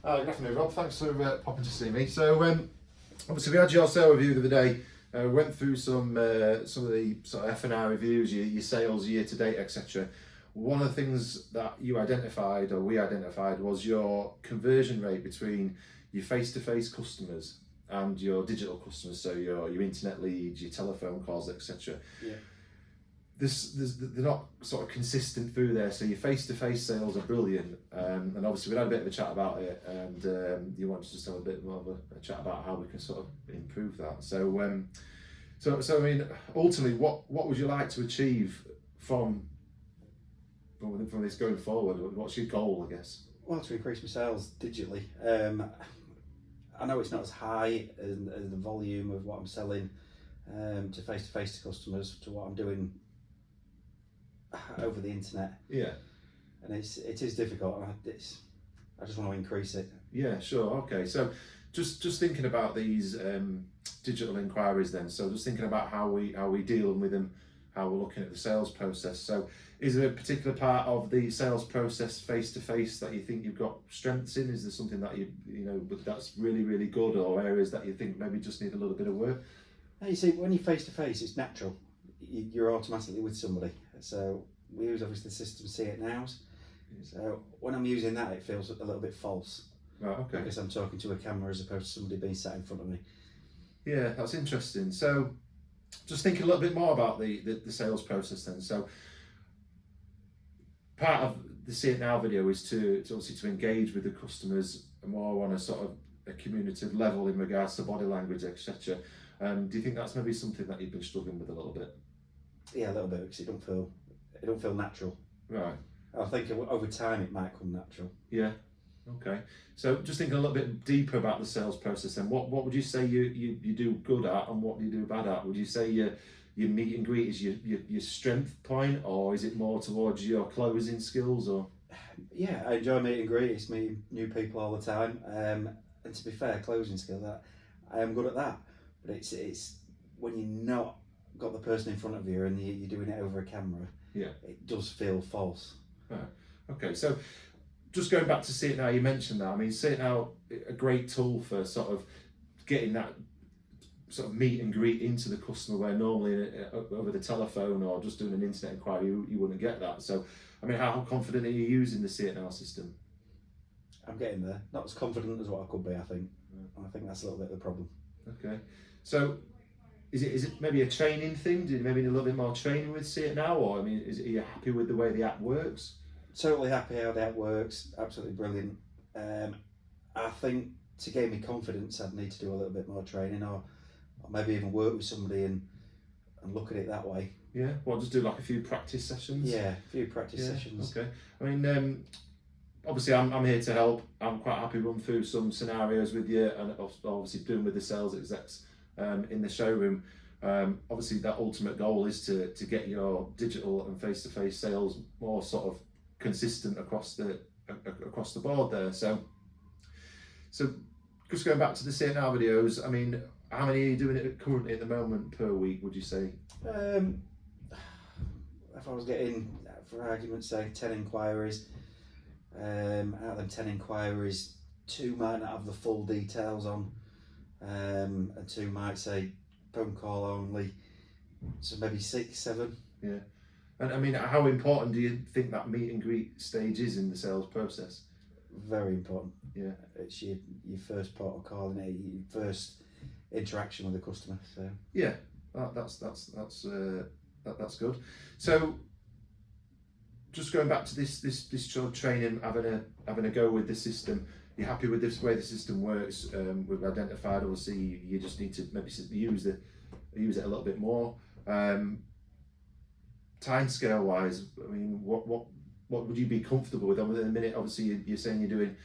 Good afternoon, Rob. Thanks for popping to see me. So, obviously, we had your sale review the other day. Went through some of the sort of F&R reviews, your sales year to date, etc. One of the things that you identified, or we identified, was your conversion rate between your face-to-face customers and your digital customers. So your internet leads, your telephone calls, etc. Yeah. They're not sort of consistent through there. So your face-to-face sales are brilliant, and obviously we had a bit of a chat about it, and you wanted to just have a bit more of a chat about how we can sort of improve that. So, so I mean, ultimately, what would you like to achieve from this going forward? What's your goal, I guess? Well, to increase my sales digitally. I know it's not as high as the volume of what I'm selling to face to customers to what I'm doing over the internet. Yeah. And it is difficult, and I just want to increase it. Yeah, sure. Okay. So just thinking about these digital inquiries then. So just thinking about how we deal with them, how we're looking at the sales process. So is there a particular part of the sales process face to face that you think you've got strengths in? Is there something that you know that's really, really good, or areas that you think maybe just need a little bit of work? Now, you see, when you're face to face, it's natural. You're automatically with somebody. So we use obviously the system See It Nows. So when I'm using that, it feels a little bit false. Right, okay. Because I'm talking to a camera as opposed to somebody being sat in front of me. Yeah, that's interesting. So just thinking a little bit more about the sales process then. So part of the See It Now video is to obviously to engage with the customers more on a sort of a communicative level in regards to body language, etc. Do you think that's maybe something that you've been struggling with a little bit? Yeah, a little bit, because it don't feel natural. Right. I think over time it might come natural. Yeah. Okay. So just thinking a little bit deeper about the sales process then, what would you say you do good at, and what do you do bad at? Would you say your meet and greet is your strength point, or is it more towards your closing skills? Or Yeah, I enjoy meet and greet. It's meeting new people all the time. And to be fair, closing skills, I am good at that. But it's when you're not got the person in front of you and you're doing it over a camera. Yeah. It does feel false. Right. Okay. So just going back to See It Now, you mentioned that. I mean, See It Now, a great tool for sort of getting that sort of meet and greet into the customer, where normally over the telephone or just doing an internet inquiry, you wouldn't get that. So, I mean, how confident are you using the See It Now system? I'm getting there. Not as confident as what I could be, I think. And I think that's a little bit of the problem. Okay. So, is it maybe a training thing? Do you maybe need a little bit more training with See It Now? Or, I mean, are you happy with the way the app works? Totally happy how the app works. Absolutely brilliant. I think to gain me confidence, I'd need to do a little bit more training, or maybe even work with somebody and look at it that way. Yeah, well, just do like a few practice sessions. Yeah, a few practice sessions. Okay. I mean, obviously, I'm here to help. I'm quite happy to run through some scenarios with you, and obviously doing with the sales execs in the showroom. Obviously, that ultimate goal is to get your digital and face-to-face sales more sort of consistent across the board there. So just going back to the See It Now videos, I mean, how many are you doing it currently at the moment per week, would you say? If I was getting, for argument's sake, 10 inquiries, out of them 10 inquiries, 2 might not have the full details on, and 2 might say phone call only, so maybe 6, 7. Yeah. And I mean, how important do you think that meet and greet stage is in the sales process? Very important. Yeah. It's your first port of call, and your first interaction with the customer. So yeah, that's good. So just going back to this sort of training, having a go with the system. You're happy with this way the system works? We've identified, obviously, you just need to maybe use it a little bit more. Time scale wise, I mean, what would you be comfortable with? Within a minute, obviously, you're saying you're doing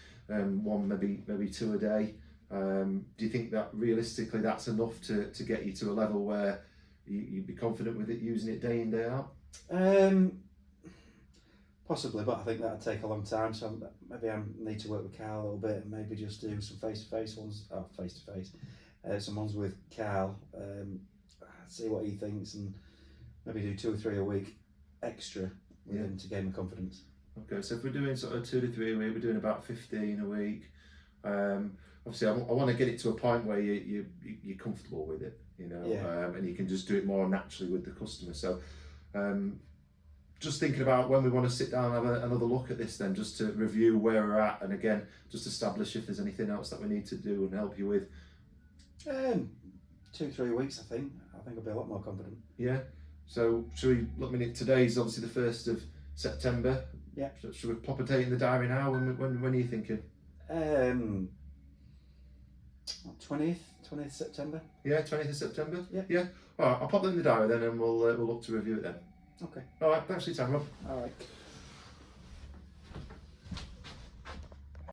one, maybe 2 a day. Do you think that realistically that's enough to get you to a level where you'd be confident with it, using it day in, day out? Possibly, but I think that'd take a long time. So maybe I need to work with Carl a little bit, and maybe just do some face-to-face ones. Some ones with Carl. See what he thinks, and maybe do 2 or 3 a week extra with him to gain my confidence. Okay, so if we're doing sort of 2 to 3 a week, we're doing about 15 a week. Obviously, I want to get it to a point where you're comfortable with it, you know, Yeah. and you can just do it more naturally with the customer. So, just thinking about when we want to sit down and have another look at this, then just to review where we're at, and again, just establish if there's anything else that we need to do and help you with. 2-3 weeks, I think. I'll be a lot more confident. Yeah. So, should we look at it? Today's obviously the 1st of September. Yeah. So should we pop a date in the diary now? When are you thinking? 20th September. Yeah, 20th of September. Yeah. Yeah. All right, I'll pop that in the diary then, and we'll look to review it then. Okay. All right. Thanks for your time, Rob. All right.